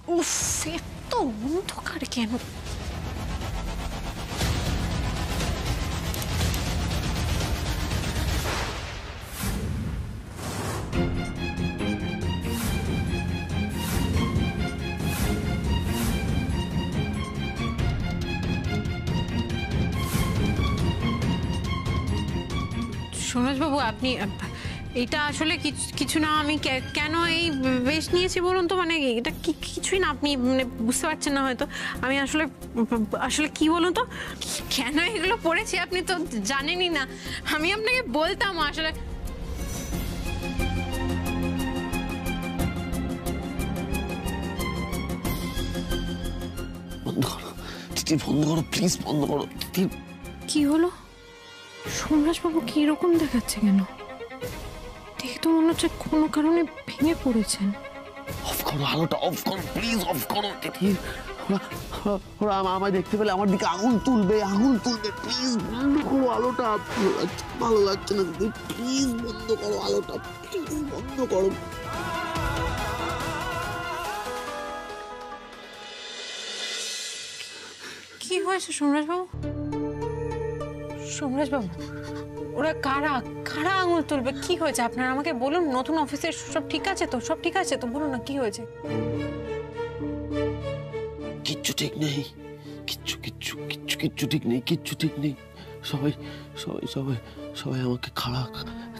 উফ, এত অন্ধকার কেন? সনোজবাবু, আপনি এটা আসলে কিছু না। আমি কেন এই বেশ নিয়েছি বলুন তো? মানে এটা কিছুই না, আপনি মানে বুঝতে পারছেন না হয়তো। আমি আসলে আসলে কি বলুন তো, কেন এগুলো পড়েছি আপনি তো জানেনই না। আমি আপনাকে বলতাম আসলে। বন্ধ করো দিদি, বন্ধ করো প্লিজ, বন্ধ করো দিদি। কি হলো সোমরাজবাবু, কি রকম দেখাচ্ছে কেন? দেখে তো মনে হচ্ছে কোনো কারণে ভেঙে পড়েছেন। অফ করো আলোটা, অফ করো প্লিজ, অফ করো দিদি। ওরা আমায় দেখতে পেলে আমার দিকে আগুন তুলবে, আগুন তুলবে। প্লিজ বন্ধ করো আলোটা, ভালো লাগছে না দিদি। প্লিজ বন্ধ করো আলোটা, প্লিজ বন্ধ করো। কি হয়েছে সোমরাজবাবু? সোমরাজবাবু, ওরা কারা কারা আঙুল তুলবে? কি হয়েছে আপনার? আমাকে বলুন। নতুন অফিসে সব ঠিক আছে তো? সব ঠিক আছে তো? বলুন না কি হয়েছে। কিচ্ছু ঠিক নেই, কিচ্ছু কিচ্ছু কিচ্ছু কিচ্ছু ঠিক নেই, কিচ্ছু ঠিক নেই। সবাই সবাই সবাই সবাই আমাকে খারাপ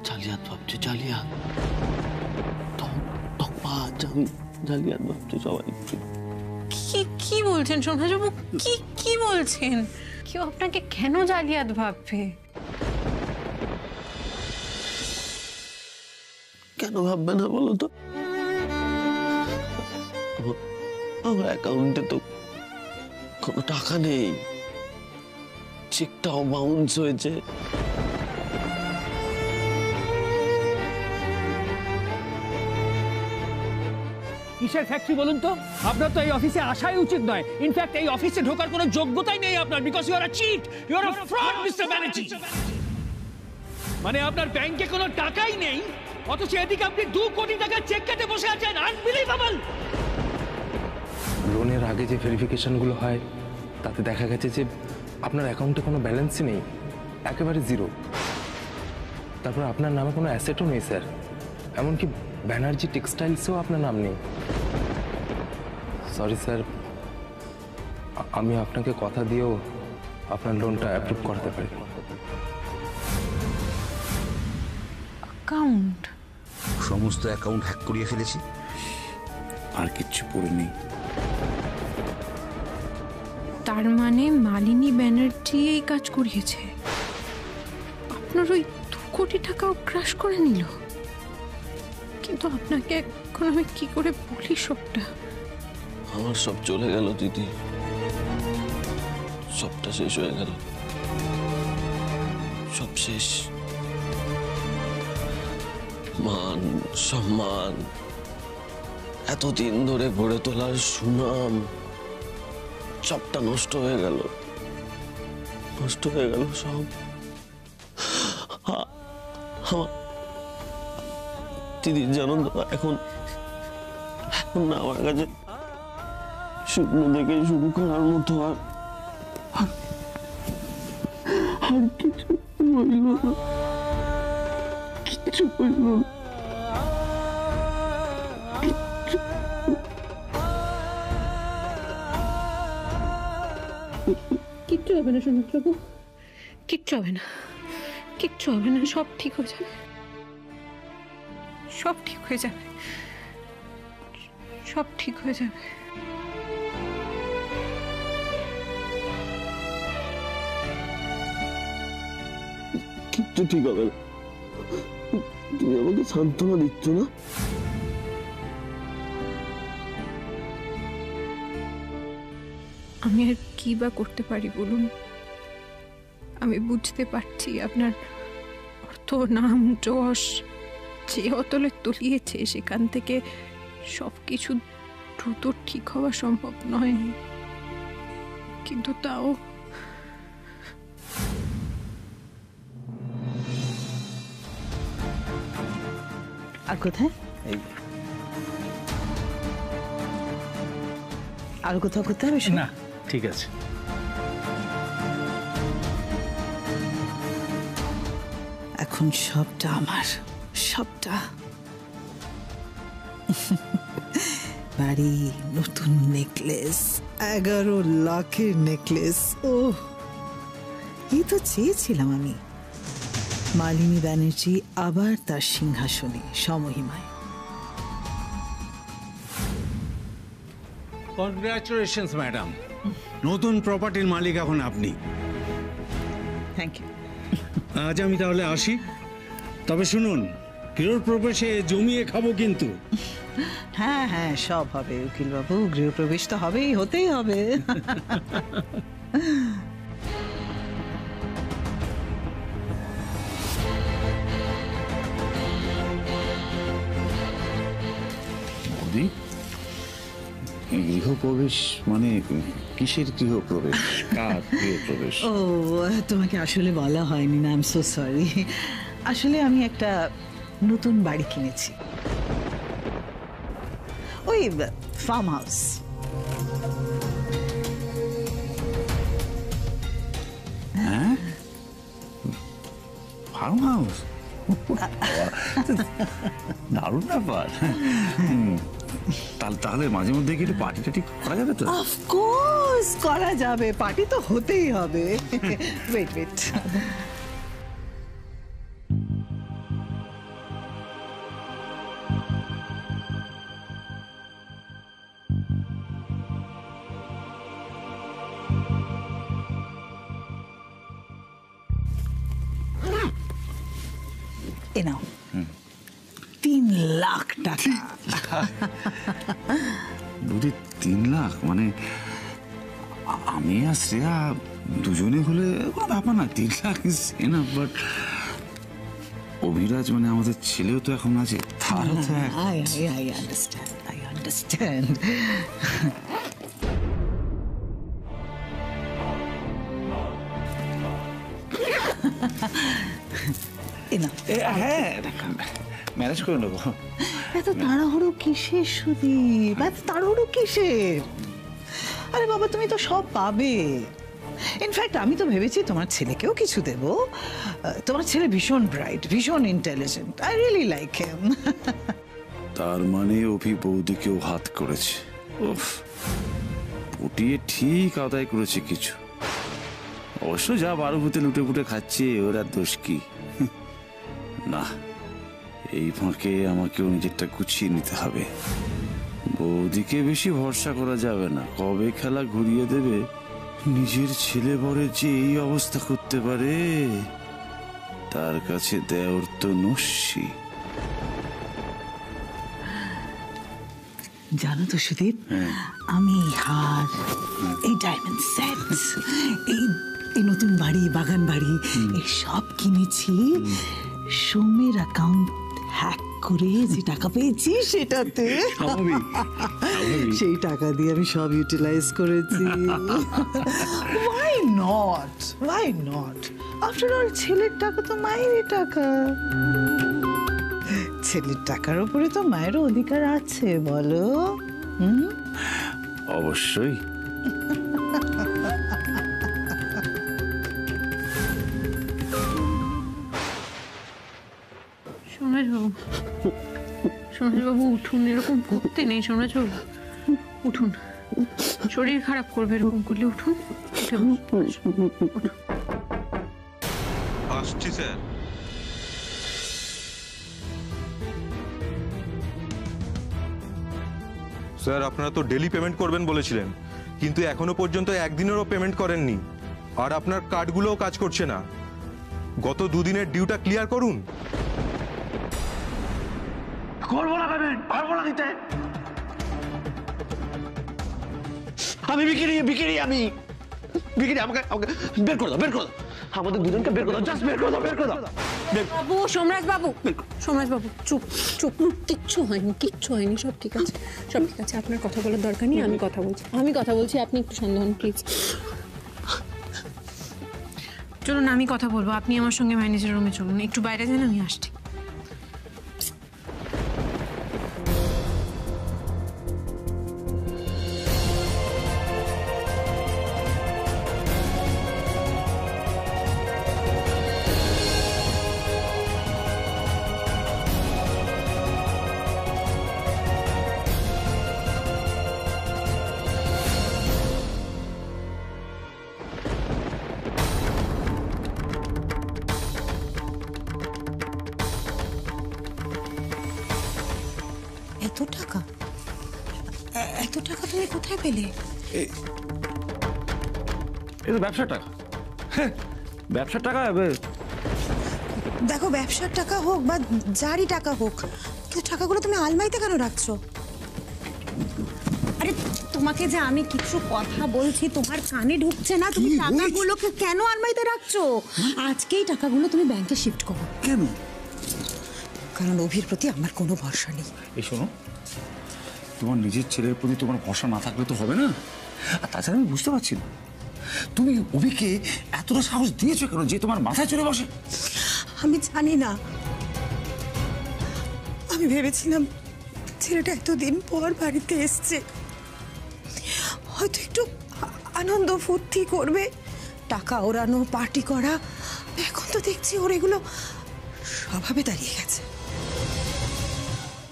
জালিয়াত ভাবছে, জালিয়াত। জালিয়াত ভাবছে সবাই। কি কি বলছেন সোমরাজবাবু? কি কি বলছেন? কেউ আপনাকে কেন জালিয়াত ভাববে? কেন ভাববে না বলো তো? আমার অ্যাকাউন্টে তো কোনো টাকা নেই, চেকটাও বাউন্স হয়েছে। কিসের ফ্যাক্টরি বলুন তো? আপনার তো এই অফিসে আসাই উচিত নয়। ইনফ্যাক্ট এই অফিসে ঢোকার কোনো যোগ্যতাই নেই আপনার, because you are a cheat, you are a fraud mister Banerjee. মানে আপনার ব্যাংকে কোনো টাকাই নেই, অথচ এদিকে আপনি 2 কোটি টাকা চেক কেটে বসে আছেন। আনবিলিভেবল। লোনের আগে যে ভেরিফিকেশনগুলো হয় তাতে দেখা গেছে যে আপনার অ্যাকাউন্টে কোনো ব্যালেন্সই নেই, একেবারে জিরো। তারপর আপনার নামে কোনো অ্যাসেটও নেই স্যার, এমনকি ব্যানার্জি টেক্সটাইলসেও আপনার নাম নেই। সরি স্যার, আমি আপনাকে কথা দিয়েও আপনার লোনটা অ্যাপ্রুভ করতে পারি। অ্যাকাউন্ট? সমস্ত অ্যাকাউন্ট হ্যাক করিয়ে ফেলেছি, আর কিচ্ছু পড়ে নেই। তার মানে মালিনী ব্যানার্জি এই কাজ করিয়েছে? আপনার ওই 2 কোটি টাকাও ক্রাশ করে নিল? কিন্তু আপনাকে এখন আমি কি করে বলি সবটা? আমার সব চলে গেল দিদি, সবটা শেষ হয়ে গেল, সব শেষ। মান সম্মান, এতদিন ধরে গড়ে তোলার সুনাম, সবটা নষ্ট হয়ে গেল, নষ্ট হয়ে গেল সব। দিদি জানো তো, এখন না আমার কাছে শূন্য থেকে শুরু করার মতো আর কিছু রইল না, কিচ্ছু রইল না। কিচ্ছু হবে না সোমরাজবাবু, কিচ্ছু হবে না, কিচ্ছু হবে না। সব ঠিক হয়ে যাবে, সব ঠিক হয়ে যাবে, সব ঠিক হয়ে যাবে। কিচ্ছু ঠিক হবে না, তুমি আমাকে সান্ত্বনা দিচ্ছ না? আমি আর কি বা করতে পারি বলুন? আমি বুঝতে পারছি আপনার অর্থ, নাম, যশ যে অতলে তলিয়েছে, সেখান থেকে সবকিছু দ্রুত ঠিক হওয়া সম্ভব নয়, কিন্তু তাও আর কোথায়? আর কোথাও করতে হবে? না ঠিক আছে। এখন সবটা আমার, সবটা। বাড়ি, নতুন নেকলেস, 11 লাখের নেকলেস। ও এই তো চেয়েছিলাম আমি, মালিনী ব্যানার্জি আবার তার সিংহাসনে সমহিমায়। কনগ্রাচুলেশনস ম্যাডাম, নতুন প্রপার্টির মালিক এখন আপনি। Thank you. আজ আমি তাহলে আসি, তবে শুনুন গৃহপ্রবেশে জমিয়ে খাবো কিন্তু। হ্যাঁ হ্যাঁ, সব হবে উকিল বাবু, গৃহপ্রবেশ তো হবেই, হতেই হবে। মোদি, গৃহপ্রবেশ মানে কিসের গৃহপ্রবেশ? কার গৃহপ্রবেশ? ও তোমাকে আসলে বলা হয়নি না, আই এম সো সরি। আসলে আমি একটা নতুন বাড়ি কিনেছি, ওই ফার্ম হাউস। হ্যাঁ, ফার্ম হাউস, দারুণ ব্যাপার। তাহলে মাঝে মধ্যে কি একটু পার্টি টাটি করা যাবে তো? অফকোর্স করা যাবে, পার্টি তো হতেই হবে। ওয়েট ওয়েট, এ নাও 3 লাখ টাকা। বুঝি 3 লাখ মানে আমি আর শ্রেয়া দুজনে হলে কোনো ব্যাপার না, 3 lakh is enough. But Abhiraj মানে আমাদের ছেলেও তো এখন আছে, তারও তো I understand. হ্যাঁ ম্যানেজ করে নেবো। এত তাড়াহুড়ো কিসের সুদীপ, এত তাড়াহুড়ো কিসের? আরে বাবা, তুমি তো সব পাবে। ইনফ্যাক্ট আমি তো ভেবেছি তোমার ছেলেকেও কিছু দেব। তোমার ছেলে ভীষণ ব্রাইট, ভীষণ intelligent, I really like him. তার মানে অভি বৌদিকেও হাত করেছে, উফ, পটিয়ে ঠিক আদায় করেছে কিছু। অবশ্য যা বারুভূতে লুটে পুটে খাচ্ছে, ওর আর দোষ কি? না, এই ফাঁকে আমাকেও নিজেরটা গুছিয়ে নিতে হবে। বৌদিকে বেশি ভরসা করা যাবে না, কবে খেলা ঘুরিয়ে দেবে। নিজের ছেলে বরে যে এই অবস্থা করতে পারে, তার কাছে দেওর তো নস্যি। জানো তো সুদীপ, আমি এই হার, এই ডায়মন্ড সেট, এই নতুন বাড়ি, বাগান বাড়ি, এই সব কিনেছি সৌম্যের অ্যাকাউন্ট হ্যাক করে যে টাকা পেয়েছি সেটাতে। সেই টাকা দিয়ে আমি সব ইউটিলাইজ করেছি। Why not? আফটার অল ছেলের টাকা তো মায়েরই টাকা। ছেলের টাকার উপরে তো মায়েরও অধিকার আছে, বলো? অবশ্যই। সোমরাজবাবু উঠুন, এরকম করতে নেই। সোমরাজবাবু উঠুন, শরীর খারাপ করবে এরকম করলে। উঠুন, আসছি স্যার। স্যার, আপনারা তো ডেলি পেমেন্ট করবেন বলেছিলেন, কিন্তু এখনো পর্যন্ত একদিনেরও পেমেন্ট করেননি। আর আপনার কার্ডগুলোও কাজ করছে না। গত 2 দিনের ডিউটা ক্লিয়ার করুন। করবো না পেমেন্ট, পারবো না দিতে। আমি বিক্রি, আমাকে বের করে দাও, আমাদের দুজনকে বের করে দাও, জাস্ট বের করে দাও। বাবু, সোমরাজবাবু চুপ, কিচ্ছু হয়নি, সব ঠিক আছে। আপনার কথা বলার দরকার নেই, আমি কথা বলছি, আপনি একটু শান্ত হন প্লিজ। চলুন, আমি কথা বলবো, আপনি আমার সঙ্গে ম্যানেজার রুমে চলুন, একটু বাইরে যান, আমি আসছি। এত টাকা তুমি কোথায় পেলে? এটা ব্যবসার টাকা। ব্যবসার টাকা। দেখো, ব্যবসার টাকা হোক বা যারই টাকা হোক, কিন্তু টাকাগুলো তুমি আলমারিতে কেন রাখছো? আরে তোমাকে যে আমি কিছু কথা বলছি তোমার কানে ঢুকছে না, তুমি টাকাগুলোকে কেন আলমারিতে রাখছো? আজকেই টাকাগুলো তুমি ব্যাংকে শিফট করো। কেন? কারণ অভির প্রতি আমার কোনো ভরসা নেই। এই শোনো, তোমার নিজের ছেলের প্রতি তোমার ভরসা না থাকলে তো হবে না। আর তাছাড়া আমি বুঝতে পারছি না তুমি অভিকে এতটা সাহস দিয়েছো কেন যে তোমার মাথায় চড়ে বসে। আমি জানি না, আমি ভেবেছিলাম ছেলেটা এতদিন পর বাড়িতে এসছে, হয়তো একটু আনন্দ ফুর্তি করবে, টাকা ওড়ানো, পার্টি করা। এখন তো দেখছি ওর এগুলো স্বভাবে দাঁড়িয়ে গেছে।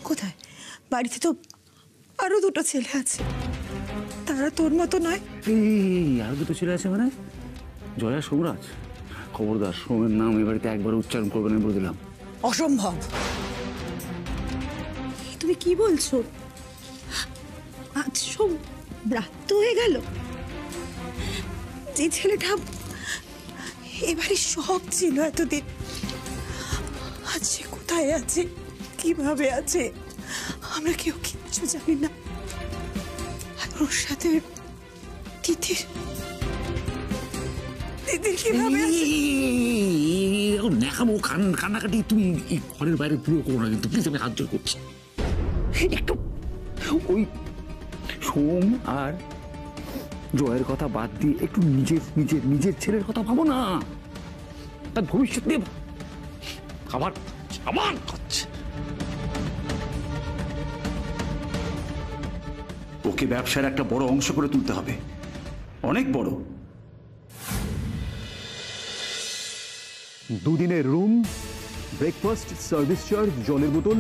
কোথায়? বাড়িতে তো আরো দুটো ছেলে আছে, তারা তোর মতো নয়। আর দুটো ছেলে আছে মানে? জয়া, সৌরাজ। খবরদার সোমের নাম এ বাড়িতে একবার উচ্চারণ করবেন বলে দিলাম। অসম্ভব। তুমি কি বলছো? আজ সব রাত হয়ে গেল। যে ছেলেটা এবারে সব ছিল এতদিন, আজ সে কোথায় আছে, কিভাবে আছে, আমরা কেউ কিচ্ছু জানি না। আর ওর সাথে তিথির কিভাবে আছে? নেখামো কান্নাকাটি তুমি এই ঘরের বাইরে পুরো করো না, কিন্তু প্লিজ আমি হাত জোর করছি। একটু ওই সোম আর জয়ের কথা বাদ দিয়ে একটু নিজের ছেলের কথা ভাবো না। তার ভবিষ্যৎ নিয়ে আমার করছে। ওকে ব্যবসার একটা বড় অংশ করে তুলতে হবে, অনেক বড়। দুদিনের রুম, ব্রেকফাস্ট, সার্ভিস চার্জ, জলের বোতল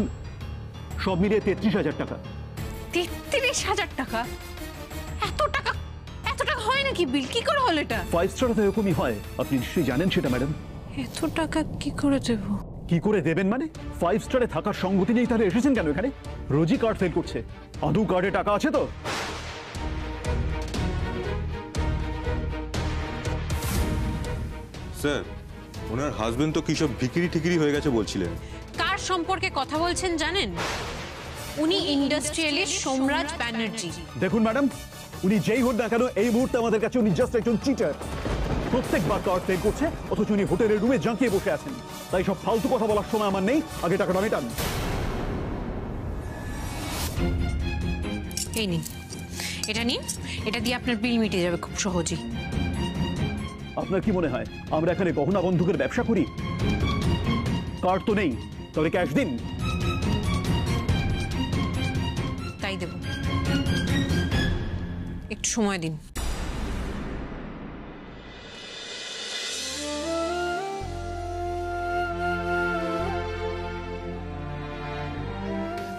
সব মিলিয়ে 33,000 টাকা। 33,000 টাকা? এত টাকা হয় নাকি বিল? কি করে হলো এটা? 5 স্টার তো এরকমই হয়, আপনি নিশ্চয়ই জানেন সেটা ম্যাডাম। এত টাকা কি করে দেব? কি করে দেবেন মানে? 5 স্টারে থাকার সঙ্গতি নেই, তাহলে এসেছেন কেন এখানে? রোজই কার্ড ফেল করছে। আদৌ কার্ডে টাকা আছে তো? স্যার, ওনার হাজবেন্ড তো কি সব ভিকিরি টিকিরি হয়ে গেছে বলছিলেন। কার সম্পর্কে কথা বলছেন জানেন? উনি ইন্ডাস্ট্রিয়ালিস্ট সোমরাজ ব্যানার্জি। দেখুন ম্যাডাম, উনি যেই হোক না কেন এই মুহূর্তে আমাদের কাছে উনি জাস্ট একজন চিটার। প্রত্যেকবার কার্ড ফেল করছে, অথচ উনি হোটেলের রুমে জাঁকিয়ে বসে আছেন। তাই সব ফালতু কথা বলার সময় আমার নেই, আগে টাকাটা মেটান। এই নিন, এটা নিন, এটা দিয়ে আপনার বিল মিটে যাবে খুব সহজেই। আপনার কি মনে হয় আমরা এখানে গহনা বন্ধুকের ব্যবসা করি? কার্ড তো নেই, তবে ক্যাশ দিন। তাই দেব, একটু সময় দিন।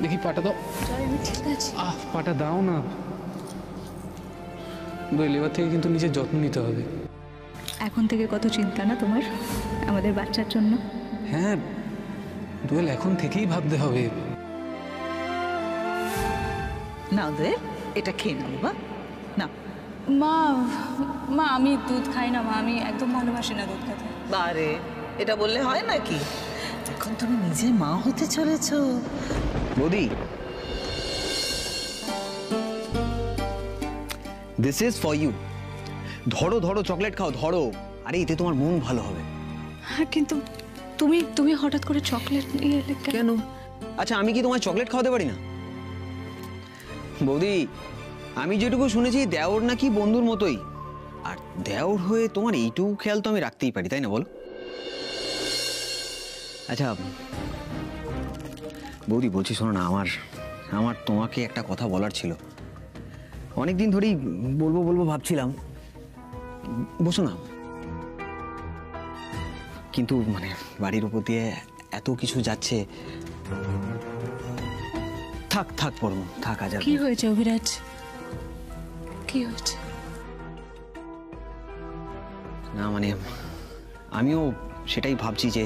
দেখি পাটা দাও। ঠিক আছে, পাটা দাও না। দোয়েল, এবার থেকে কিন্তু নিজের যত্ন নিতে হবে। এখন থেকে কত চিন্তা না তোমার আমাদের বাচ্চার জন্য? হ্যাঁ দোয়েল, এখন থেকেই ভাবতে হবে। না ওদের এটা খেয়ে নাও বাবা, না। মা মা আমি দুধ খাই না মা, আমি একদম ভালোবাসি না দুধ খেতে। বারে, এটা বললে হয় নাকি? এখন তুমি নিজে মা হতে চলেছো। বৌদি, দিস ইজ ফর ইউ। ধরো ধরো, চকলেট খাও, ধরো। আরে এতে তোমার মন ভালো হবে। হ্যাঁ, কিন্তু তুমি হঠাৎ করে চকলেট নিয়ে এলে কেন? আচ্ছা, আমি কি তোমায় চকলেট খাওয়াতে পারি না? বৌদি, আমি যেটুকু শুনেছি দেওর নাকি বন্ধুর মতোই। আর দেওর হয়ে তোমার এইটুকু খেয়াল তো আমি রাখতেই পারি, তাই না বলো? আচ্ছা বৌদি, বলছি শোনো না, আমার তোমাকে একটা কথা বলার ছিল। অনেকদিন ধরেই বলবো ভাবছিলাম। বসো না। কিন্তু মানে বাড়ির উপর দিয়ে এত কিছু যাচ্ছে। থাক পড়বো, থাক। আজ কি হয়েছে অভিরাজ? কি হয়েছে? না মানে আমিও সেটাই ভাবছি যে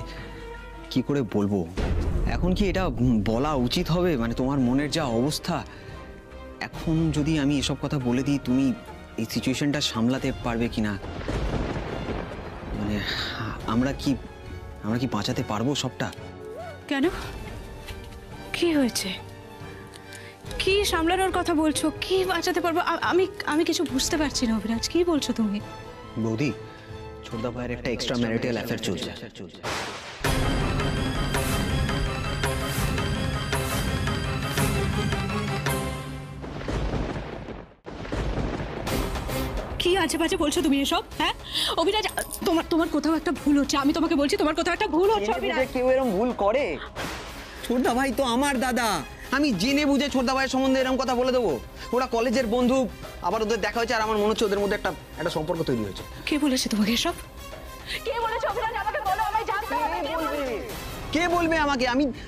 কি করে বলবো। এখন কি এটা বলা উচিত হবে? মানে তোমার মনের যা অবস্থা, এখন যদি আমি এসব কথা বলে দিই তুমি এই সিচুয়েশনটা সামলাতে পারবে কিনা, মানে আমরা কি বাঁচাতে পারবো সবটা? কেন, কি হয়েছে? কি সামলানোর কথা বলছো? কি বাঁচাতে পারবো? আমি কিছু বুঝতে পারছি না অভিরাজ, কি বলছো তুমি? বৌদি, ছোটদা ভাইয়ের একটা এক্সট্রা ম্যারিটাল অ্যাফেয়ার চলছে। কি আজে বাজে বলছো তুমি এসব? হ্যাঁ অভিরাজ, তোমার কোথাও একটা ভুল হচ্ছে। আমি তোমাকে বলছি তোমার কোথাও একটা ভুল হচ্ছে। কেউ এরকম ভুল করে? ছোটদা ভাই তো আমার দাদা, আমি জেনে বুঝে ছোটদা ভাইয়ের সম্বন্ধে এরকম কথা বলে দেবো? ওরা কলেজের বন্ধু, আবার ওদের দেখা হয়েছে, আর আমার মনে হচ্ছে ওদের মধ্যে একটা সম্পর্ক তৈরি হয়েছে। কে বলেছে তোমাকে এসব? কে বলেছে অভিরাজ? আমাকে বলো, আমায় জানতে হবে। কে বলবে আমাকে?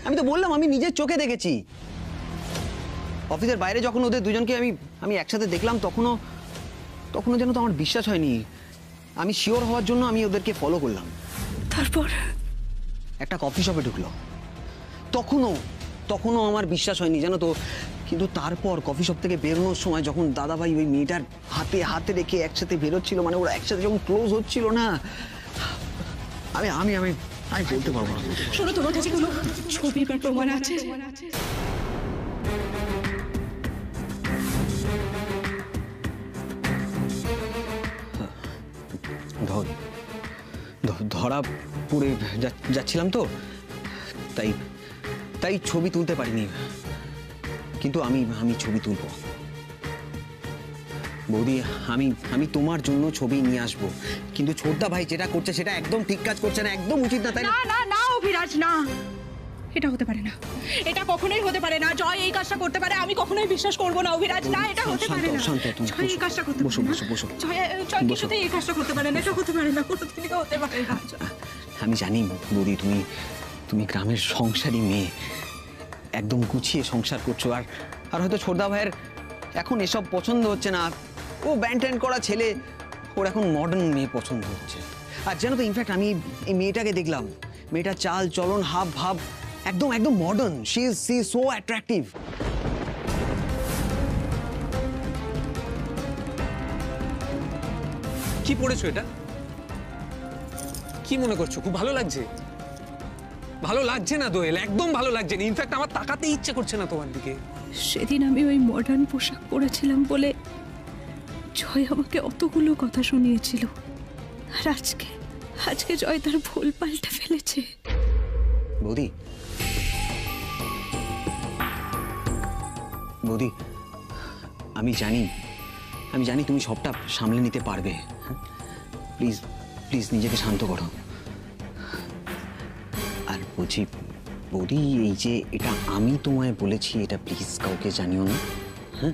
আমি তো বললাম আমি নিজের চোখে দেখেছি। অফিসের বাইরে যখন ওদের দুজনকে আমি একসাথে দেখলাম তখনও যেন তো আমার বিশ্বাস হয়নি। আমি শিওর হওয়ার জন্য আমি ওদেরকে ফলো করলাম। তারপর একটা কফি শপে ঢুকলো, তখনও আমার বিশ্বাস হয়নি জানো তো। কিন্তু তারপর কফি শপ থেকে বেরোনোর সময় যখন দাদাভাই ওই মেয়েটার হাতে রেখে একসাথে বেরোচ্ছিল, মানে ওরা একসাথে যখন ক্লোজ হচ্ছিল না, আমি বলতে পারবো না। শোনো, তোমার কাছে কোনো ছবি বা প্রমাণ আছে? ধরা পড়ে যাচ্ছিলাম তো, তাই ছবি তুলতে পারিনি। কিন্তু আমি ছবি তুলবো বৌদি। আমি তোমার জন্য ছবি নিয়ে আসবো। কিন্তু ছোটদা ভাই যেটা করছে সেটা একদম ঠিক কাজ করছে না, একদম উচিত না, তাই না? না না অভিরাজ, না, এটা হতে পারে না। এটা কখনোই হতে পারে না। জয় এই কাজটা করতে পারে, আমি কখনোই বিশ্বাস করবো না অভিরাজ। না, এটা হতে পারে না। জয় এই কাজটা করতে পারে না। জয় কিছুতেই এই কাজটা করতে পারে না। এটা হতে পারে না, কোনোদিনই হতে পারে না। আমি জানি বৌদি, তুমি গ্রামের সংসারী মেয়ে, একদম গুছিয়ে সংসার করছো। আর হয়তো ছোটদা ভাইয়ের এখন এসব পছন্দ হচ্ছে না। ও ব্যান্ড ট্যান্ড করা ছেলে, ওর এখন মডার্ন মেয়ে পছন্দ হচ্ছে। আর জানো তো, ইনফ্যাক্ট আমি এই মেয়েটাকে দেখলাম, মেয়েটার চাল চলন হাব ভাব একদম modern. She is so attractive. কি পড়েছো এটা? কি মনে করছো খুব ভালো লাগছে? ভালো লাগছে না দোয়েল, একদম ভালো লাগছে না। ইনফ্যাক্ট আমার তাকাতে ইচ্ছে করছে না তোমার দিকে। সেদিন আমি ওই মডার্ন পোশাক পরেছিলাম বলে জয় আমাকে অতগুলো কথা শুনিয়েছিল, আর আজকে জয় তার ভুল পাল্টে ফেলেছে। বৌদি, আমি জানি তুমি সবটা সামলে নিতে পারবে। প্লিজ নিজেকে শান্ত করো। আর বলছি বৌদি, এই যে এটা আমি তোমায় বলেছি, এটা প্লিজ কাউকে জানিও না, হ্যাঁ?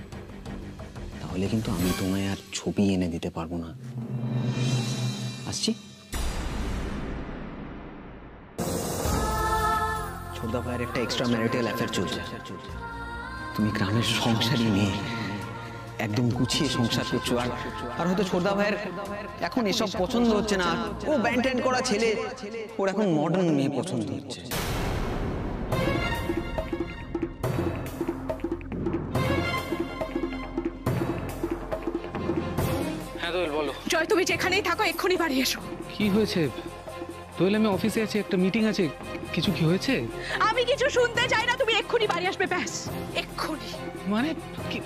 তাহলে কিন্তু আমি তোমায় আর ছবি এনে দিতে পারবো না। আসছি। ছোটদা ভাইয়ের একটা এক্সট্রা ম্যারিটাল অ্যাফেয়ার চলছে। তুমি গ্রামের সংসারী মেয়ে, একদম গুছিয়ে সংসার করছো। আর হয়তো ছোটদা ভাইয়ের এখন এসব পছন্দ হচ্ছে না। ও ব্যান্ড ট্যান্ড করা ছেলে, ওর এখন মডার্ন মেয়ে পছন্দ হচ্ছে। হ্যাঁ দোয়েল বলো। জয়, তুমি যেখানেই থাকো এক্ষুনি বাড়ি এসো। কি হয়েছে দোয়েল? আমি অফিসে আছি, একটা মিটিং আছে। কিছু কি হয়েছে? আমি কিছু শুনতে চাই না, তুমি এক্ষুনি বাড়ি আসবে, ব্যাস এক্ষুনি। মানে কি,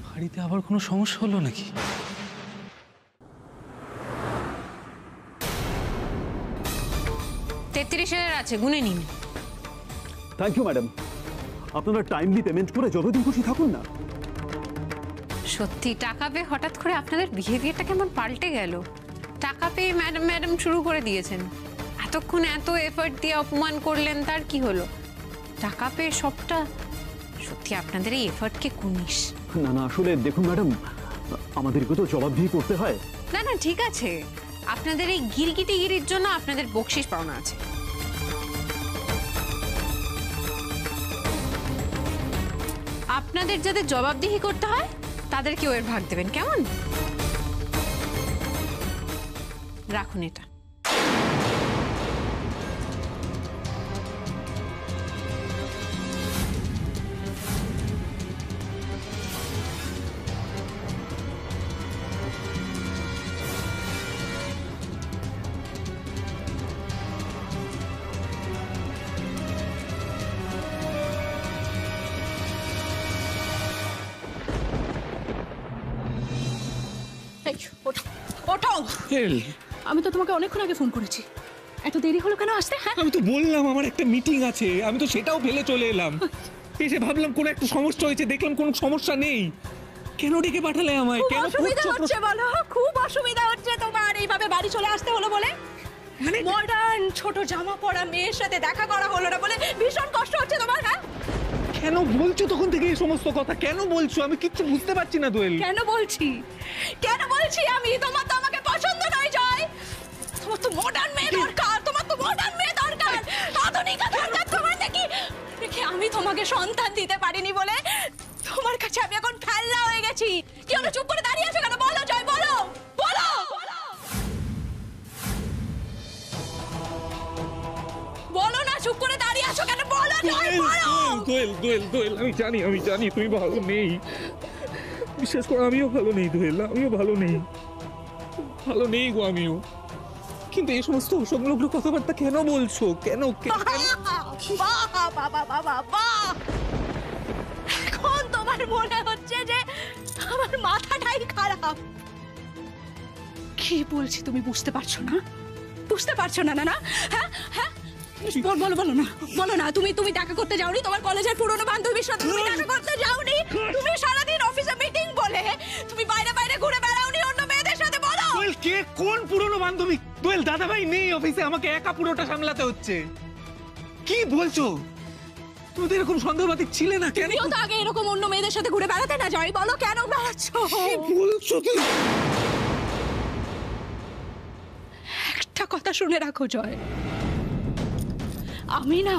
বাড়িতে আবার কোনো সমস্যা হলো নাকি? 33,000 আছে, গুনে নিন। থ্যাংক ইউ ম্যাডাম, আপনারা টাইমলি পেমেন্ট করে যতদিন খুশি থাকুন না। সত্যি টাকা পেয়ে হঠাৎ করে আপনাদের বিহেভিয়ারটা কেমন পাল্টে গেল। টাকা পেয়ে ম্যাডাম শুরু করে দিয়েছেন। এতক্ষণ এত এফর্ট দিয়ে অপমান করলেন, তার কি হলো? টাকা পেয়ে সবটা। সত্যি আপনাদের এই এফর্টকে কুনিশ। না আসলে দেখুন ম্যাডাম, আমাদেরকে তো জবাবদিহি করতে হয়। না ঠিক আছে, আপনাদের এই গিরগিটিগিরির জন্য আপনাদের বকশিশ পাওনা আছে। আপনাদের যাদের জবাবদিহি করতে হয় তাদেরকে ওর ভাগ দেবেন, কেমন? রাখুন এটা। এই, ওঠো ওঠো। আমি তো তোমাকে অনেকক্ষণ আগে ফোন করেছি, এত দেরি হলো কেন আসতে? হ্যাঁ আমি তো বললাম আমার একটা মিটিং আছে, আমি তো সেটাও ফেলে চলে এলাম। এসে ভাবলাম কোনো একটা সমস্যা হয়েছে, দেখলাম কোনো সমস্যা নেই। কেন ডেকে পাঠালে আমায়? কেন অসুবিধা হচ্ছে বলো? খুব অসুবিধা হচ্ছে তোমার এইভাবে বাড়ি চলে আসতে হলো বলে? মডার্ন ছোট জামা পরা মেয়ের সাথে দেখা করা হলো না বলে ভীষণ কষ্ট হচ্ছে তোমার? হ্যাঁ কেন বলছো তখন থেকে এই সমস্ত কথা? কেন বলছো? আমি কিচ্ছু বুঝতে পারছি না দোয়েল। কেন বলছি আমি? তোমার তো আমাকে পছন্দ নয় জয়। তোমার তো মডার্ন মেয়ে দরকার, আধুনিকা দরকার তোমার নাকি? আমি তোমাকে সন্তান দিতে পারিনি বলে তোমার কাছে আমি এখন খেলনা হয়ে গেছি। কি হলো, চুপ করে দাঁড়িয়ে আছো কেন? বলো জয়, বলো বলো বলো না, চুপ করে দাঁড়িয়ে আছো কেন? বলো জয়, বলো। দোয়েল আমি জানি তুমি ভালো নেই, বিশ্বাস করো আমিও ভালো নেই দোয়েল, আমিও ভালো নেই গো আমিও। কিন্তু এই সমস্ত সংলগ্ন কথাবার্তা কেন বলছো? কেন? এখন তোমার মনে হচ্ছে যে আমার মাথাটাই খারাপ। কি বলছি তুমি বুঝতে পারছো না? না? হ্যাঁ হ্যাঁ বলো না। তুমি দেখা করতে যাওনি তোমার কলেজের পুরনো বান্ধবীর সাথে? তুমি দেখা করতে যাওনি? তুমি সারাদিন অফিসে মিটিং বলে তুমি বাইরে ঘুরে বেড়াওনি অন্য মেয়েদের সাথে? বলো কে কোন পুরনো বান্ধবী? দোয়েল দাদা ভাই নেই অফিসে, আমাকে একা পুরোটা সামলাতে হচ্ছে। কি বলছো? তুমি তো এরকম সন্দেহবাদী ছিলে না কেন? তুমিও তো আগে এরকম অন্য মেয়েদের সাথে ঘুরে বেড়াতে না জয়? বলো কেন বেড়াচ্ছো? কি বলছো তুমি? একটা কথা শুনে রাখো জয়, আমি না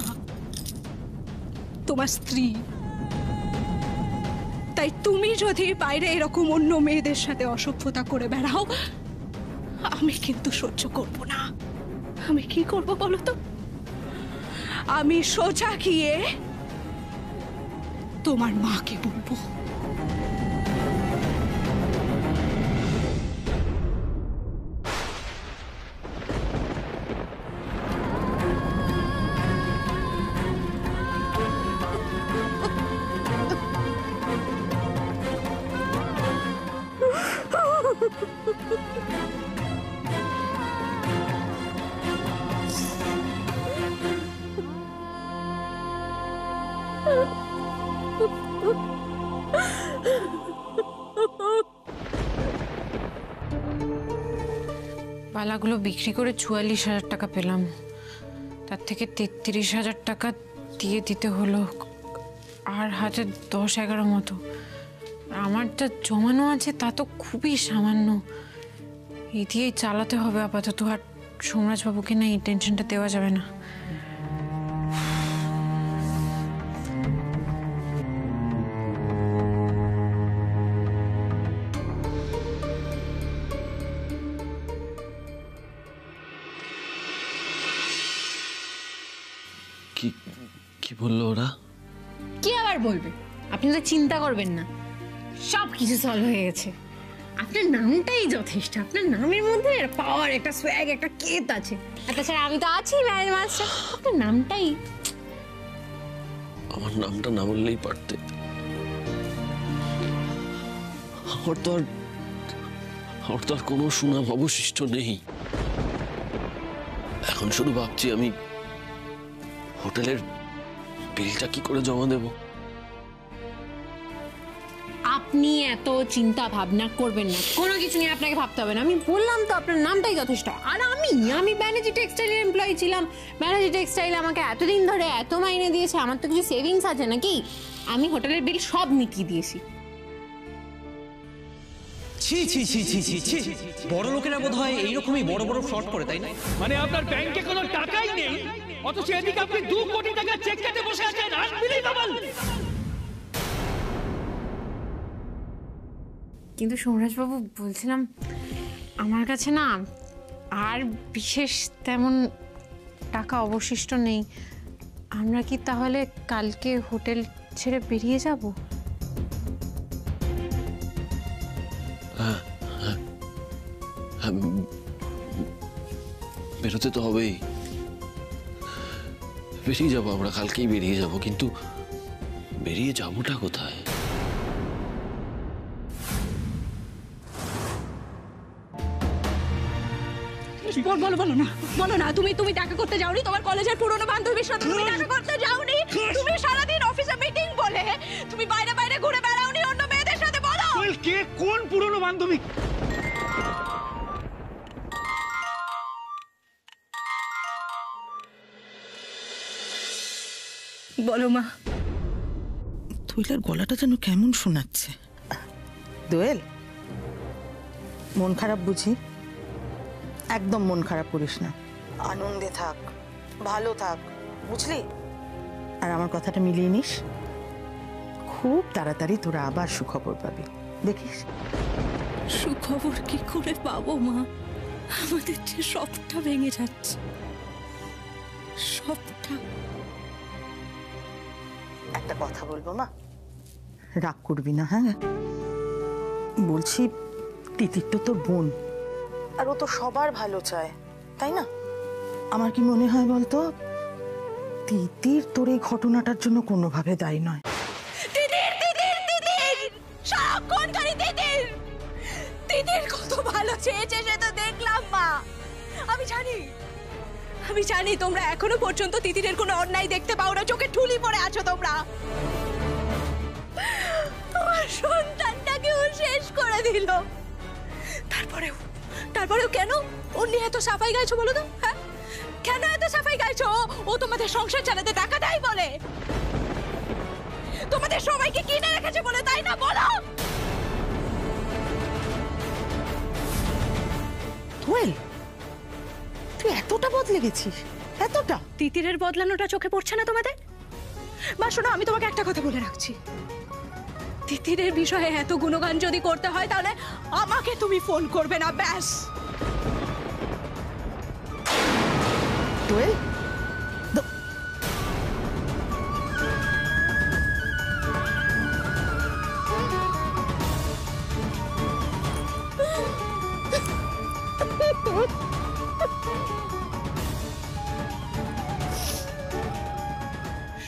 তোমার স্ত্রী, তাই তুমি যদি বাইরে এরকম অন্য মেয়েদের সাথে অসভ্যতা করে বেড়াও আমি কিন্তু সহ্য করব না। আমি কি করব বলো তো? আমি সোজা গিয়ে তোমার মাকে বলবো। বালাগুলো বিক্রি করে ৪৪,০০০ টাকা পেলাম, তার থেকে ৩৩,০০০ টাকা দিয়ে দিতে হলো, আর হাতে ১০-১১ মতো। আমার যা জমানো আছে তা তো খুবই সামান্য, এই দিয়েই চালাতে হবে আপাতত। আর সোমরাজবাবুকে না এই টেনশনটা দেওয়া যাবে না। কি বললো ওরা? কি আবার বলবে? আপনি তো চিন্তা করবেন না, সব কিছু সলভ হয়ে গেছে। আপনার নামটাই যথেষ্ট, আপনার নামের মধ্যে পাওয়ার, একটা সোয়াগ, একটা কেত আছে। তাছাড়া আমি তো আছি ম্যারেজ মাস্টার, আপনার নামটাই। আমার নামটা না বললেই পারতে। আমার তো আর কোনো সুনাম অবশিষ্ট নেই। এখন শুধু ভাবছি আমি হোটেলের বিলটা কি করে জমা দেব। আপনি এত চিন্তা ভাবনা করবেন না, কোনো কিছু নিয়ে আপনাকে ভাবতে হবে না। আমি বললাম তো আপনার নামটাই যথেষ্ট। আর আমি ব্যানার্জি টেক্সটাইলের এমপ্লয়ি ছিলাম, ব্যানার্জি টেক্সটাইল আমাকে এতদিন ধরে এত মাইনে দিয়েছে, আমার তো কিছু সেভিংস আছে নাকি? আমি হোটেলের বিল সব মিটিয়ে দিয়েছি। ছি ছি ছি ছি ছি ছি, বড় লোকেরা বোধ হয় এইরকমই বড় বড় ফ্রড করে, তাই না? মানে আপনার ব্যাংকে কোনো টাকাই নেই, অথচ এদিকে আপনি 2 কোটি টাকা চেক কেটে বসে আছেন। আনবিলিভেবল। কিন্তু সোমরাজবাবু বলছিলাম, আমার কাছে না আর বিশেষ তেমন টাকা অবশিষ্ট নেই। আমরা কি তাহলে কালকে হোটেল ছেড়ে বেরিয়ে যাব? বেরোতে তো হবেই, বেরিয়ে যাবো আমরা, কালকেই বেরিয়ে যাব। কিন্তু বেরিয়ে যাবোটা কোথায়? বলো বলো না, বলো না। তুমি দেখা করতে যাওনি তোমার কলেজের পুরনো বান্ধবীর সাথে? তুমি দেখা করতে যাওনি? তুমি সারাদিন অফিসে মিটিং বলে তুমি বাইরে বাইরে ঘুরে বেড়াওনি অন্য মেয়েদের সাথে? বলো কে কোন পুরনো বান্ধবী? বলো মা। দোয়েলের গলাটা যেন কেমন শোনাচ্ছে। দোয়েল, মন খারাপ বুঝি? একদম মন খারাপ করিস না, আনন্দে থাক, ভালো থাক, বুঝলি? আর আমার কথাটা মিলিয়ে নিস, খুব তাড়াতাড়ি তোরা আবার সুখবর পাবি, দেখিস। সুখবর কি করে পাবো মা? আমাদের যে সবটা ভেঙে যাচ্ছে, সবটা। একটা কথা বলবো মা, রাগ করবি না? হ্যাঁ বলছি, তিতির তো তোর বোন, আর ও তো সবার ভালো চায়, তাই না? আমার কি মনে হয় বলতো, তিতির তোর এই ঘটনাটার জন্য কোনোভাবে দায়ী নয়। তিতির কত ভালো চেয়েছে সে তো দেখলাম মা। আমি জানি তোমরা এখনো পর্যন্ত তিতিরের কোনো অন্যায় দেখতে পাও না, চোখে ঠুলি পড়ে আছো তোমরা। তোমার সন্তানটাকে ও শেষ করে দিল। তারপরেও কেন ওর নিয়ে এত সাফাই গাইছো বলো তো? হ্যাঁ, কেন এত সাফাই গাইছো? ও তোমাদের সংসার চালাতে টাকা দেয় বলে, তোমাদের সবাইকে কিনে রেখেছে বলে, তাই না? বলো। দোয়েল, তুই এতটা বদলে গেছিস? এতটা? তিতিরের বদলানোটা চোখে পড়ছে না তোমাদের? মা শোনো, আমি তোমাকে একটা কথা বলে রাখছি, তিতিরের বিষয়ে এত গুণগান যদি করতে হয় তাহলে আমাকে তুমি ফোন করবে না, ব্যাস। দোয়েল,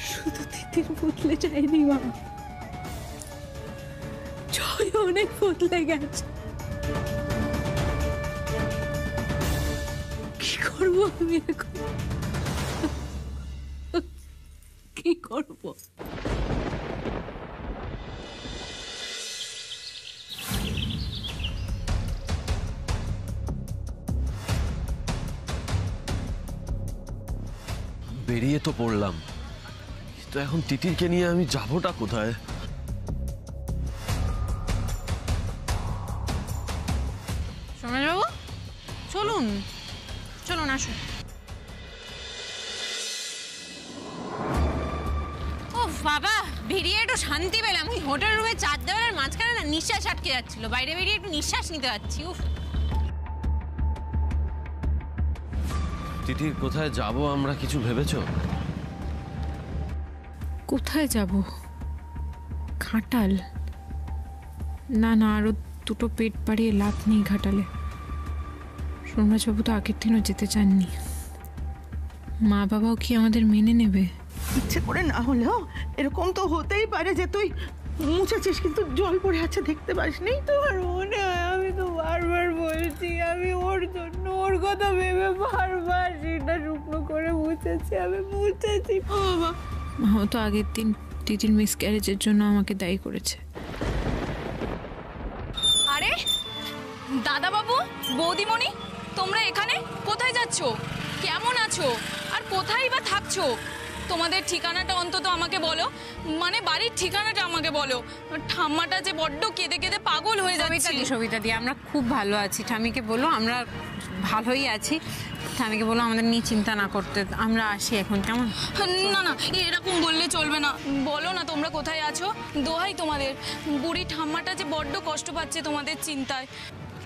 শুধু তিতির বদলে যায়নি মা, জয় অনেক বদলে গেছে। কি করবো আমি এখন? কি করবো? বেরিয়ে তো পড়লাম, তো এখন তিতিরকে নিয়ে আমি যাবোটা কোথায়? সমাজবাবু, চলুন চলুন, আসুন। ও বাবা, বেরিয়ে একটু শান্তি পেলাম। ওই হোটেল রুমে চার দেওয়ালের মাঝখানে না নিঃশ্বাস আটকে যাচ্ছিল, বাইরে বেরিয়ে একটু নিঃশ্বাস নিতে পারছি। উফ, তিতির, কোথায় যাব আমরা কিছু ভেবেছো? কোথায় যাব? ঘাটাল? না না, আরো দুটো পেট বাড়িয়ে লাভ নেই ঘাটালে। সোমরাজবাবু তো আগের দিনও যেতে চাননি। মা বাবাও কি আমাদের মেনে নেবে? ইচ্ছে করে না হলেও এরকম তো হতেই পারে যে তুই মুছেছিস কিন্তু জল পড়ে আছে, দেখতে পাসনি? তোমার মনে হয় আমি তো বারবার বলছি, আমি ওর জন্য ওর কথা ভেবে বারবার সেটা শুকনো করে মুছেছি, আমি মুছেছি। বাবা, মাও তো আগের দিন তিতির মিসক্যারেজের জন্য আমাকে দায়ী করেছে। আরে দাদা বাবু, বৌদিমণি, তোমরা এখানে কোথায় যাচ্ছ? কেমন আছো? আর কোথায় বা থাকছো? তোমাদের ঠিকানাটা অন্তত আমাকে বলো, মানে বাড়ির ঠিকানাটা আমাকে বলো। ঠাম্মাটা যে বড্ড কেঁদে কেঁদে পাগল হয়ে যাচ্ছে। সবিতা দি, আমরা খুব ভালো আছি। ঠামিকে বলো আমরা ভালোই আছি। ঠামিকে বলো আমাদের নিয়ে চিন্তা না করতে, আমরা আসি এখন, কেমন? না না, এরকম বললে চলবে না। বলো না তোমরা কোথায় আছো, দোহাই তোমাদের। বুড়ি ঠাম্মাটা যে বড্ড কষ্ট পাচ্ছে তোমাদের চিন্তায়।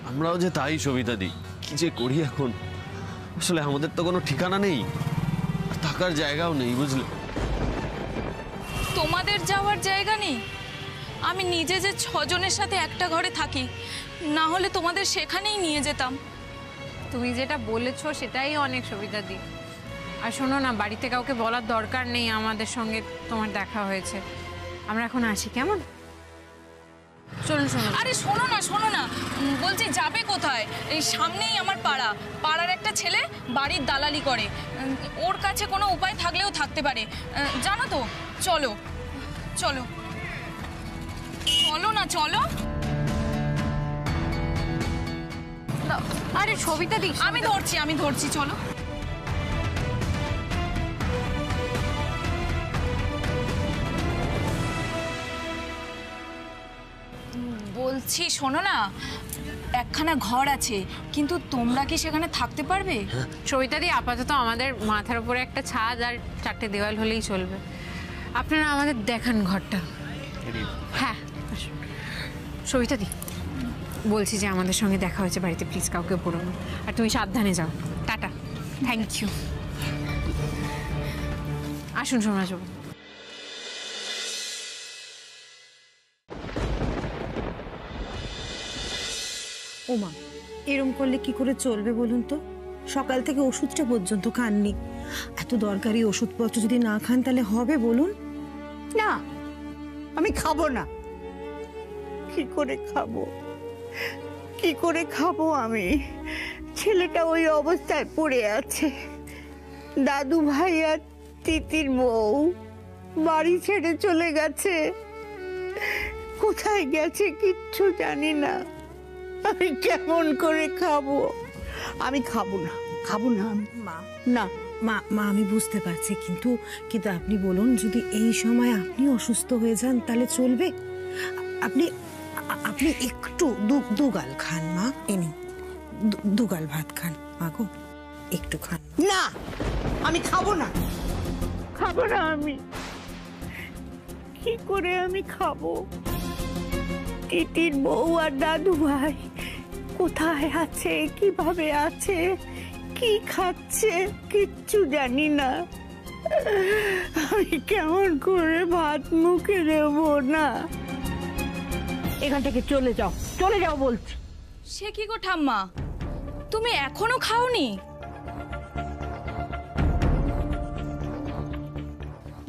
আমরাও যে তাই সবিতা দি, কি যে করি এখন। আসলে আমাদের তো কোনো ঠিকানা নেই, থাকার জায়গাও নেই, বুঝলে? তোমাদের যাওয়ার জায়গা নেই? আমি নিজে যে 6 জনের সাথে একটা ঘরে থাকি, না হলে তোমাদের সেখানেই নিয়ে যেতাম। তুমি যেটা বলেছো সেটাই অনেক, সবিতা দি। আর শোনো না, বাড়িতে কাউকে বলার দরকার নেই আমাদের সঙ্গে তোমার দেখা হয়েছে। আমরা এখন আসি, কেমন? চলুন শোনো। আরে শোনো না বলছি যাবে কোথায়? এই সামনেই আমার পাড়ার একটা ছেলে বাড়ির দালালি করে। ওর কাছে কোনো উপায় থাকলেও থাকতে পারে, জানো তো। চলো চলো চলো না, চলো। আরে ছবিটা দিই। আমি ধরছি, চলো। বলছি শোনো না, একখানা ঘর আছে, কিন্তু তোমরা কি সেখানে থাকতে পারবে? ছবিটা দিয়ে আপাতত আমাদের মাথার উপরে একটা ছাদ আর 4টে দেওয়াল হলেই চলবে। আপনারা আমাদের দেখান ঘরটা। হ্যাঁ ছবিটা দি। বলছি যে আমাদের সঙ্গে দেখা হয়েছে বাড়িতে, প্লিজ কাউকে পড়ো না। আর তুমি সাবধানে যাও। টাটা। Thank you. আসুন সোমরাজবাবু। ওমা, এরম করলে কি করে চলবে বলুন তো? সকাল থেকে ওষুধটা পর্যন্ত খাননি। এত দরকারি ওষুধপত্র যদি না খান তাহলে হবে বলুন? না, আমি খাবো না। কি করে খাবো, কি করে খাবো আমি? ছেলেটা ওই অবস্থায় পড়ে আছে। দাদু ভাই আর তিতির বউ বাড়ি ছেড়ে চলে গেছে। কোথায় গেছে কিচ্ছু জানি না। আমি কেমন করে খাবো? আমি খাবো না আমি। মা না মা আমি বুঝতে পারছি, কিন্তু আপনি বলুন, যদি এই সময় আপনি অসুস্থ হয়ে যান তাহলে চলবে? আপনি একটু দুগাল খান মা, এনে দুগাল ভাত খান মাগো, একটু খান। না, আমি খাবো না আমি। কি করে আমি খাবো? তিতির বউ আর দাদু ভাই কোথায় আছে, কিভাবে আছে, কি খাচ্ছে কিচ্ছু জানি না। আমি কেমন করে ভাত মুখে দেবো? না, এখান থেকে চলে যাও বলছি। সে কি গো ঠাম্মা, তুমি এখনো খাওনি?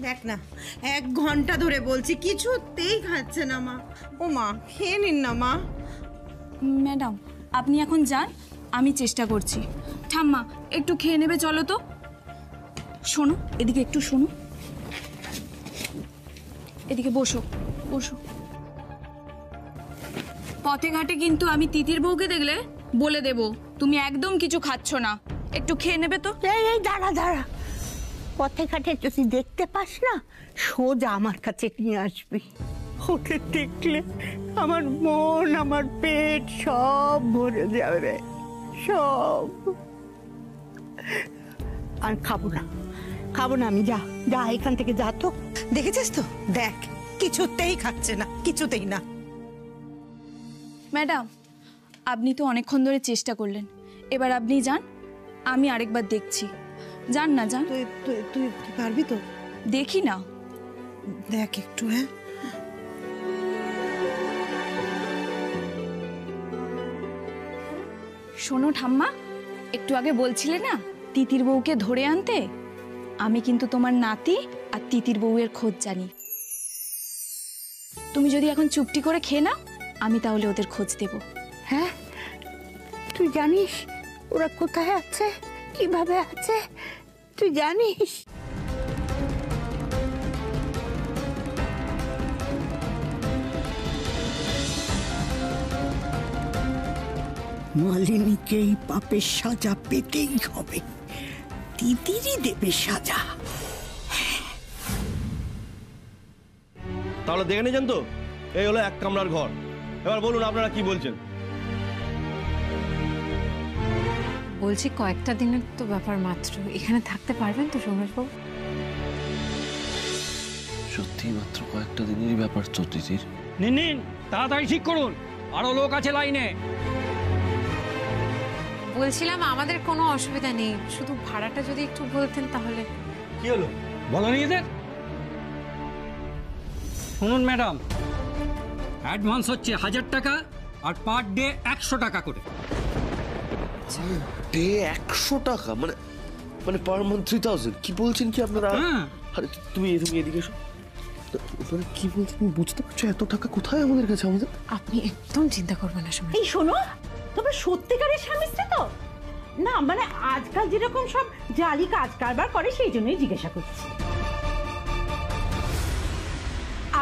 দেখ না, 1 ঘন্টা ধরে বলছি, কিছুতেই খাচ্ছে না মা। ও মা, খেয়ে নিন না মা। ম্যাডাম আপনি এখন যান, আমি চেষ্টা করছি। ঠাম্মা একটু খেয়ে নেবে, চলো তো। শোনো, এদিকে একটু শোনো, এদিকে বসো। পথে ঘাটে কিন্তু আমি তিতির বউকে দেখলে বলে দেব তুমি একদম কিছু খাচ্ছ না। একটু খেয়ে নেবে তো। এই দাঁড়া, পথে ঘাটে যদি দেখতে পাস না, সোজা আমার কাছে নিয়ে আসবি। ওকে দেখলে আমার মন, আমার পেট সব ভরে যাবে, সব। আর খাবো না আমি। যা এখান থেকে, যা তো। দেখেছিস তো, দেখ কিছুতেই খাচ্ছে না, কিছুতেই না। ম্যাডাম আপনি তো অনেকক্ষণ ধরে চেষ্টা করলেন, এবার আপনি যান, আমি আরেকবার দেখছি। যান না, যান। তুই পারবি তো? দেখি না, দেখ একটু। হ্যাঁ শোনো ঠাম্মা, একটু আগে বলছিলে না তিতির বউকে ধরে আনতে? আমি কিন্তু তোমার নাতি আর তিতির বউয়ের খোঁজ জানি। তুমি যদি এখন চুপটি করে খেয়ে নাও, আমি তাহলে ওদের খোঁজ দেব। হ্যাঁ, তুই জানিস ওরা কোথায় আছে, কিভাবে আছে? তুই জানিস? মালিনীকে এই পাপের সাজা পেতেই হবে। তিতিরই দেবে সাজা। তাহলে দেখে নিয়েছেন তো, এই হলো 1 কামরার ঘর। এবার বলুন আপনারা কি বলছেন? বলছি কয়েকটা দিনের তো ব্যাপার মাত্র, এখানে থাকতে পারবেন তো সোমরাজবাবু? সত্যি মাত্র কয়েকটা দিনেরই ব্যাপার তো তিতির। নিন তাড়াতাড়ি ঠিক করুন, আরো লোক আছে লাইনে। বলছিলাম আমাদের কোনো অসুবিধা নেই, শুধু ভাড়াটা যদি একটু বলতেন তাহলে। কি হলো বলো নি এদের? শুনুন ম্যাডাম, অ্যাডভান্স হচ্ছে 1000 টাকা আর পার ডে 100 টাকা করে। ডে 100 টাকা? মানে পার মান্থ 3000? কি বলছেন কি আপনারা? আরে তুমি এদিকে এসো। কি বলছো তুমি বুঝতে পারছো? এত টাকা কোথায় আমাদের কাছে? আমাদের আপনি একদম চিন্তা করবেন না সময়। এই শোনো, তবে সত্যিকারের স্বামী স্ত্রী তো না? মানে আজকাল যেরকম সব জালি কাজ কারবার করে সেই জন্যই জিজ্ঞাসা করছি।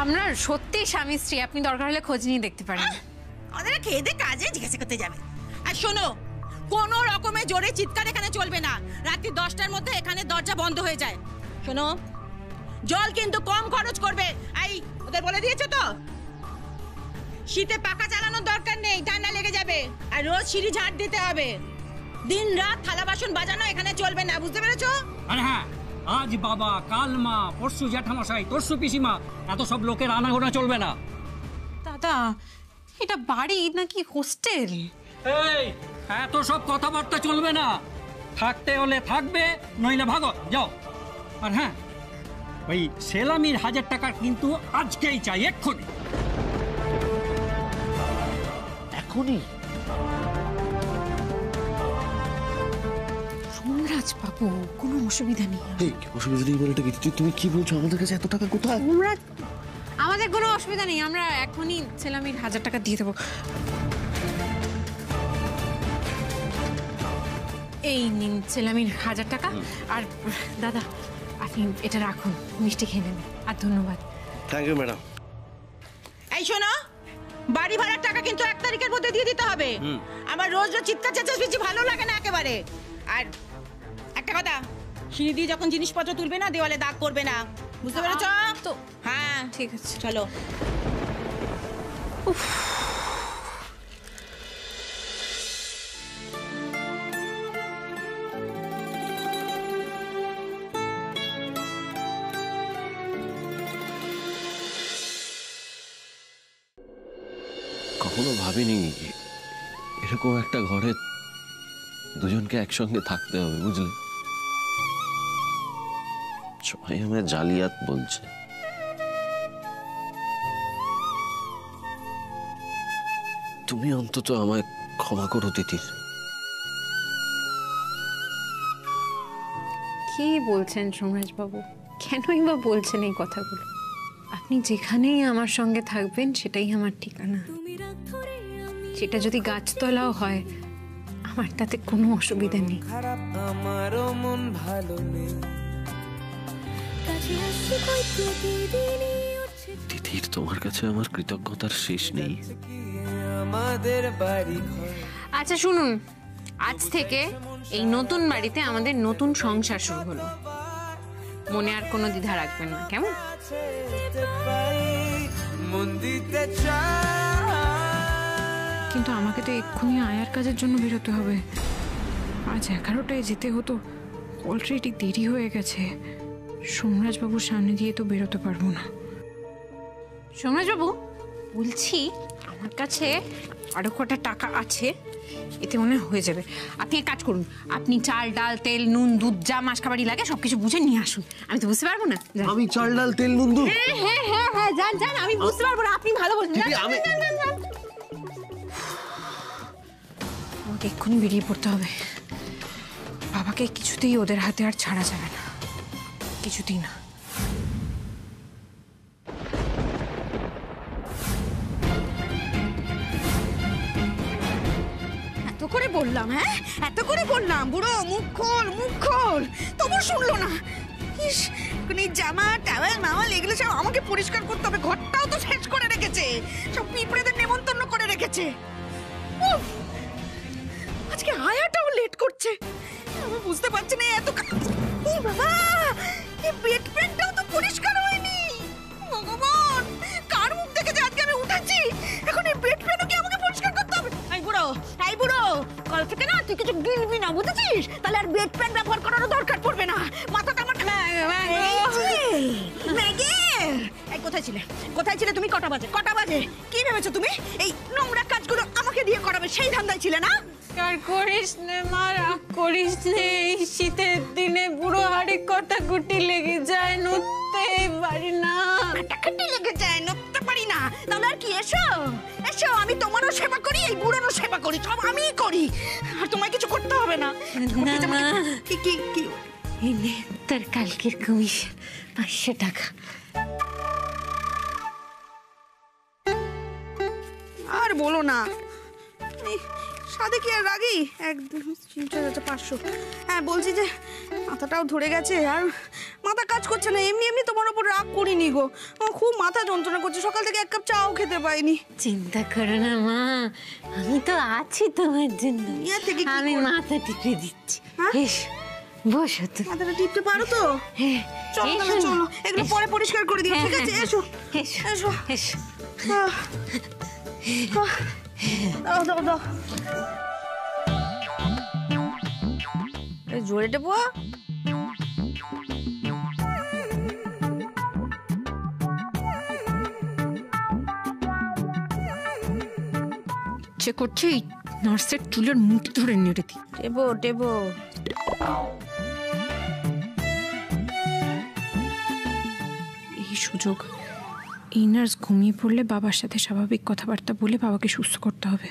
আমরা সত্যি স্বামী স্ত্রী, আপনি দরকার হলে খোঁজ নিয়ে দেখতে পারেন। ওদের খেয়ে দিয়ে কাজে জিজ্ঞাসা করতে যাবে। আর শোনো, কোনো রকমের জোরে চিৎকার এখানে চলবে না। রাত্রি 10টার মধ্যে এখানে দরজা বন্ধ হয়ে যায়। শোনো, জল কিন্তু কম খরচ করবে। এই ওদের বলে দিয়েছো তো? শীতে পাকা চালানোর দরকার নেই, ঠান্ডা লেগে যাবে। আর রোজ সিঁড়ি ঝাড় দিতে হবে। দিন রাত থালা বাসন বাজানো এখানে চলবে না, বুঝতে পেরেছো? আর হ্যাঁ, আজ বাবা, কাল মা, পরশু জ্যাঠামশাই, তরশু পিসিমা, এত সব লোকের আনাগোনা চলবে না। দাদা, এটা বাড়ি নাকি হোস্টেল? এই এত সব কথাবার্তা চলবে না। থাকতে হলে থাকবে, নইলে ভাগো, যাও। আর হ্যাঁ, ওই সেলামির 1000 টাকা কিন্তু আজকেই চাই, এক্ষুনি। এখনই? সোমরাজ বাবু, কোনো অসুবিধা নেই। অসুবিধা নেই বলে তুমি কি বলছো? আমাদের কাছে এত টাকা কোথায়? সোমরাজ, আমাদের কোনো অসুবিধা নেই, আমরা এখনই সেলামির 1000 টাকা দিয়ে দেবো। এই নিন সেলামির 1000 টাকা। আর দাদা, আপনি এটা রাখুন, মিষ্টি খেয়ে নেবেন। আর ধন্যবাদ। Thank you madam. এই শোনো, বাড়ি ভাড়ার টাকা কিন্তু 1 তারিখের মধ্যে দিয়ে দিতে হবে। আমার রোজ রোজ চিৎকার চেঁচামেচি ভালো লাগে না একেবারে। আর একটা কথা, সিঁড়ি দিয়ে যখন জিনিসপত্র তুলবে না, দেওয়ালে দাগ করবে না, বুঝতে পেরেছো তো? হ্যাঁ ঠিক আছে, চলো। কখনো ভাবিনি এরকম একটা ঘরে দুজনকে একসঙ্গে থাকতে হবে, বুঝলে? সবাই আমায় জালিয়াত বলছে। তুমি অন্তত আমায় ক্ষমা করো তিতির। কি বলছেন সোমরাজ বাবু? কেনই বা বলছেন এই কথাগুলো? আপনি যেখানেই আমার সঙ্গে থাকবেন সেটাই আমার ঠিকানা। সেটা যদি গাছতলাও হয়, আমার তাতে কোনো অসুবিধা নেই। আমারও মন ভালো নেই। তিতির, তোমার কাছে আমার কৃতজ্ঞতার শেষ নেই। আমাদের বাড়ি। আচ্ছা শুনুন, আজ থেকে এই নতুন বাড়িতে আমাদের নতুন সংসার শুরু হলো। মনে আর কোনো দ্বিধা রাখবেন না, কেমন? কিন্তু আমাকে তো এক্ষুনি আয়ার কাজের জন্য বেরোতে হবে। আজ 11টায় যেতে হতো, অলরেডি দেরি হয়ে গেছে। সোমরাজ বাবুর সামনে দিয়ে তো বেরোতে পারবো না। সোমরাজ বাবু, বলছি আমার কাছে আরো কটা টাকা আছে, এতে মনে হয়ে যাবে। আপনি এক কাজ করুন, আপনি চাল ডাল তেল নুন দুধ যা মাস খাবারই লাগে সবকিছু বুঝে নিয়ে আসুন। আমি তো বুঝতে পারবো না। আমি চাল ডাল তেল নুন দুধ? হ্যাঁ হ্যাঁ হ্যাঁ হ্যাঁ, যান যান, আমি বুঝতে পারবো না, আপনি ভালো বলছেন। আমাকে এক্ষুনি বেরিয়ে পড়তে হবে। বাবাকে কিছুতেই ওদের হাতে আর ছাড়া যাবে না, কিছুতেই না। এত করে বললাম, হ্যাঁ এত করে বললাম, বুড়ো মুখ খোল মুখ খোল, তবু শুনলো না। ইস, জামা টাওয়েল মাওয়াল এগুলো সব আমাকে পরিষ্কার করতে হবে। ঘরটাও তো শেষ করে রেখেছে, সব পিঁপড়েদের নেমন্তন্ন করে রেখেছে। উফ, আজকে আয়াটাও লেট করছে। আমি বুঝতে পারছি না এত। এই বাবা, এই বেড প্যান্টটাও তো পরিষ্কার হয়নি। ভগবান, কার মুখ দেখে যে আজকে আমি উঠেছি। এখন এই বেড প্যান্টও কি আমাকে পরিষ্কার করতে হবে? এই বুড়ো, এই বুড়ো, কাল থেকে না তুই কিছু গিলবি না, বুঝেছিস? তাহলে আর বেড প্যান্ট ব্যবহার করারও দরকার পড়বে না। মাথাটা আমার এই কোথায় ছিলে? কোথায় ছিলে তুমি? কটা বাজে? কটা বাজে? কি ভেবেছো তুমি এই নোংরা কাজগুলো আমাকে দিয়ে করাবে সেই ধান্দায় ছিলে না? আর করিস নে মা, রাগ করিস নে। এই শীতের দিনে বুড়ো হাড়ি কটা গুটি লেগে যায়, নড়তে পারি না। কাটাকাটি লেগে যায়, নড়তে পারি না। তাহলে আর কি, এসো এসো, আমি তোমারও সেবা করি, এই বুড়োরও সেবা করি, সব আমিই করি। আর তোমায় কিছু করতে হবে না। কি কি কি? এই নে তোর কালকের কমিশন 500 টাকা। আর বলো না, সাদে কি আর রাগি? একদম 500। হ্যাঁ বলছি যে মাথাটাও ধরে গেছে আর মাথা কাজ করছে না। এমনি এমনি তোমার উপর রাগ করিনি গো, আমার খুব মাথা যন্ত্রণা করছে, সকাল থেকে এক কাপ চাও খেতে পাইনি। চিন্তা করো না মা, আমি তো আছি তোমার জন্য। আমি মাথা টিপে দিচ্ছি। এসো বসো। তো মাথাটা টিপতে পারো তো? চলো না, চলো, এগুলো পরে পরিষ্কার করে দিই, ঠিক আছে? এসো এসো এসো। দাও দাও দাও, জোরে টেপো। ইচ্ছে করছে এই নার্সের চুলের মুঠি ধরে নেড়ে দিই। টেপো টেপো। এই সুযোগ, এই নার্স ঘুমিয়ে পড়লে বাবার সাথে স্বাভাবিক কথাবার্তা বলে বাবাকে সুস্থ করতে হবে।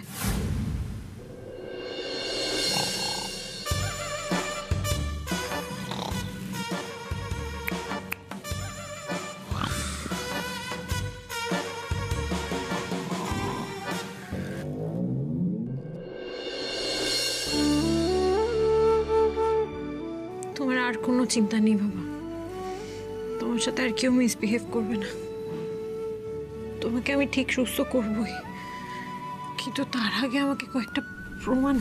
তোমার আর কোনো চিন্তা নেই বাবা, তোমার সাথে আর কেউ মিসবিহেভ করবে না। তোমাকে আমি ঠিক সুস্থ করবই, কিন্তু তার আগে আমাকে কয়েকটা প্রমাণ।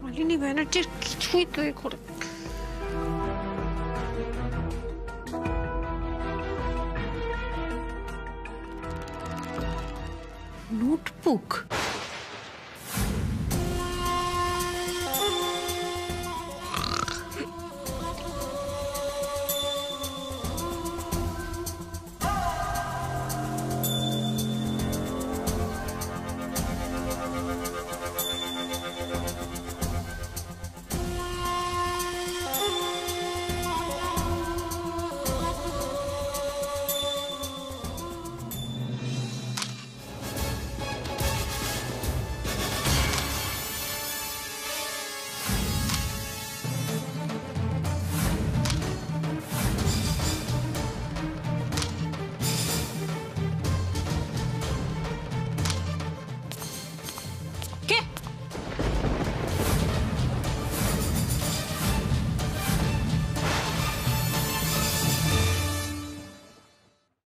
মালিনী ব্যানার্জির কিছুই তুই করে। নোটবুক?